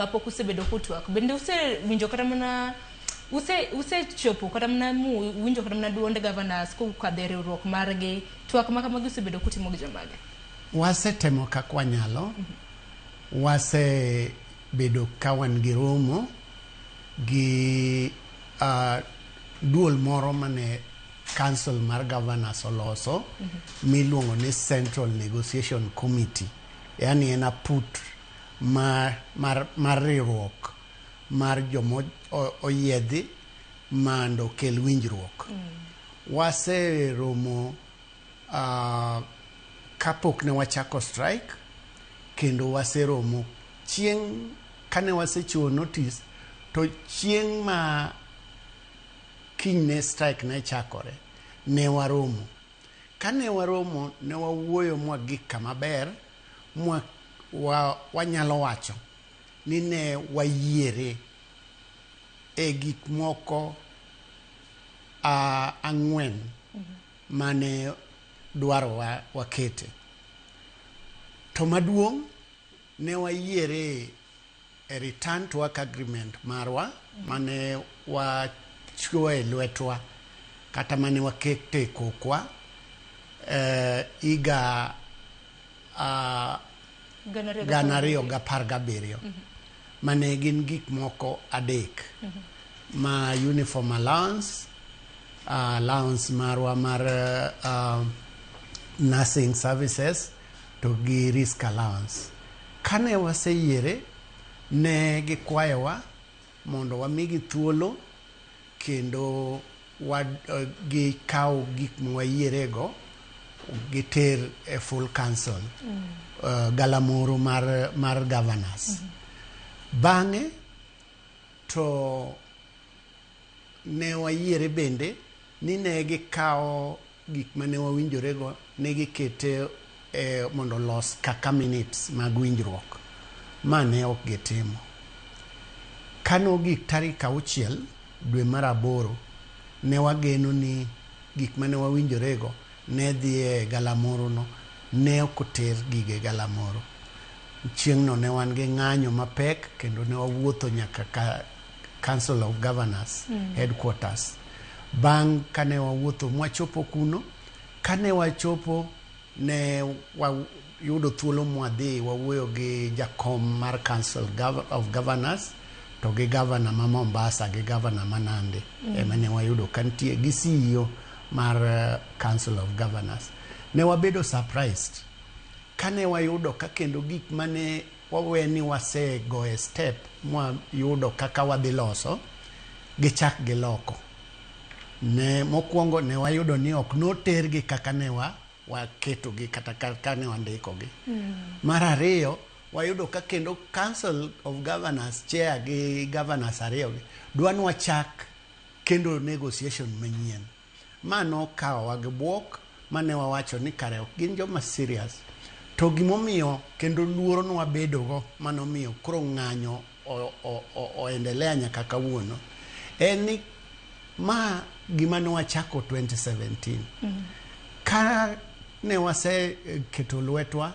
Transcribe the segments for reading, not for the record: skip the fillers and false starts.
kapok usebedo kutwak bende usewinjo kata mana usechopo kata mana winjo kata mana duonde governors kokadhe riwruok margi twak ma kamagi usebedo kutimo gi jomage? Wasetemo kaka wanyalo. Wasebedo ka wan gi romo gi duol moro mane council mar governors oloso miluongo ni Central Negotiation Committee, yani en aput mar riwruok mar jomo oyiedhi mando kel winjruok. Waseromo kapok ne wachako strike, kendo waseromo chieng' kane wasechiwo notice, to chieng' ma kinyne strike ne chakore ne waromo. Kane waromo ne wawuoyo mwagik kama ber wanyalo wacho ni ne wayiere e gik moko ang'wen mane dwaro wakete. To maduong' ne wayiere e return to work agreement marwa mane wachiwo e lwetwa kata mane wakete kokwa iga 2017 mane gin gik moko adek ma uniform allowance, allowance marwa mar nursing services to gi risk allowance. Kane waseyiere ne gikwayowa mondo wamigi thuolo kendo gikaw gik mwayierego giter e full council galamoro mar governors. Bang'e to ne wayiere bende ni ne gikaw gik mane wawinjorego ne gikete mondo los kaka minutes mag winjruok. Ma ne ok gitimo. Kano gik tarik 6 dwe mar 8 ne wageno ni gik mane wawinjorego ne dhi e galamoro no, ne ok oter gige galamoro. Chieng' no ne wan gi ng'anyo mapek kendo ne wawuotho nyaka ka Council of Governors headquarters. Bang' kane wawuotho mwachopo kuno, kane wachopo ne wayudo thuolo mwadhi wawuoyo gi jakom mar Council of Governors to gi governor ma Mombasa gi governor ma Nandi. Emane wayudo kantie gi CEO mar Council of Governors. Ne wabedo surprised kane wayudo ka kendo gik mane waweni wasego e step mwayudo kaka wadhi loso gichak giloko. Ne mokwongo ne wayudo ni ok notergi kaka ne waketogi kata kaka ne wandikogi. Mar ariyo wayudo ka kendo Council of Governors chair gi governors ariyogi dwa ni wachak kendo negotiation manyien. Mano kawowa gi buok mane wawacho ni kare ok gin joma serious. To gimomiyo kendo luoro no wabedogo manomiyo koro ng'anyo oendelea nyaka kawuono en ni ma gima ne wachako 2017. Ka ne waseketo lwetwa,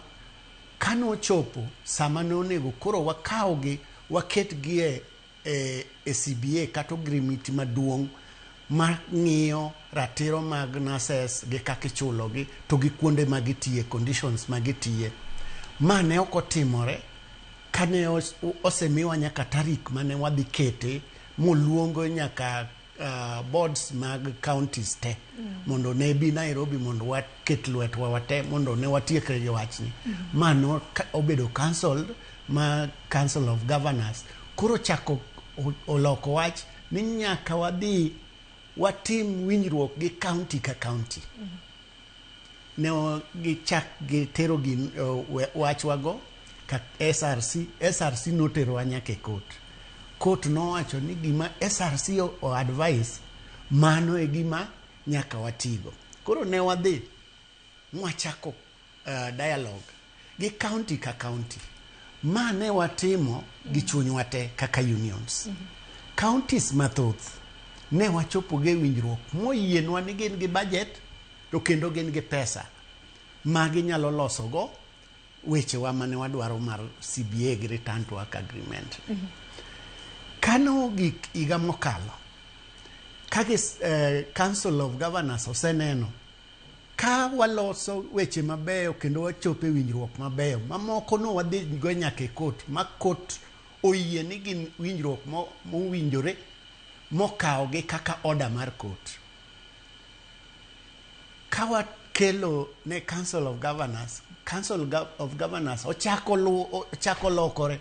kano ochopo sama ne onego koro wakawgi waketgi e CBA kata agreement maduong' ma ng'iyo ratiro mag nurses gi kaka ichulogi to gi kuonde magitiye, conditions magitiye. Ma ne ok otimore kane osemiwa nyaka tarik mane wadhi kete moluongo nyaka boards mag counties te mondo ne bi Nairobi mondo waket lwetwa wate mondo ne watiekre gi wachni. Mano obedo cancelled ma Council of Governors koro chako oloko wach ni nyaka wadhi watim winjruok gi county ka county. Ne gichak gitero gi wachwago ka SRC notero nyaka e court. Court nowacho ni gima SRC o advise mano e gima nyaka watigo. Koro ne wadhi mwachako dialogue gi county ka county. Ma ne watimo gi chunywa te kaka unions. Counties mathoth ne wachopo ge winjruok moyienwa ni gin gi budget to kendo gin gi pesa ma ginyalo losogo wechewa mane wadwaro mar CBA gi Return to Work Agreement. Kano gik higa mokalo, kage Council of Governors oseneno ka waloso weche mabeyo kendo wachope winjruok mabeyo, mamoko no wadhi go nyaka e court, ma court oyie ni gin winjruok mowinjore mokawo gi kaka order mar court. Kawa kelo ne Council of Governors, Council of Governors ochako lokore.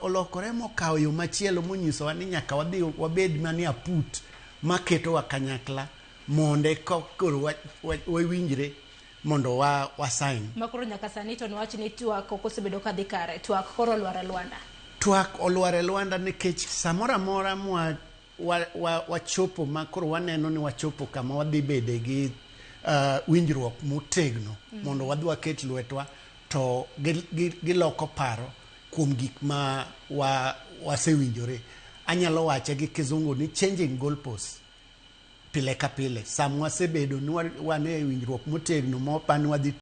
Olokore mokawo yo machielo monyisowa ni nyaka wadhi wabed mani aput maketo wa kanyakla monde koro wawinjre mondo wa sign. Makoro nyaka sani to nwach ni twak okosebedo kadhi kare, twak koro olwar Luanda. Twak olwar Luanda nikech samora mora wachopo makoro waneno ni wachopo kama wadhi bede gi winjruok motegno mondo wadhi waket lwetwa, to giloko paro kuom gik ma wasewinjore. Anyalo wache gi kizungu ni changing goalposts pile ka pile. Sam Wasebedo ni wane winjruok motegno mopani wadhi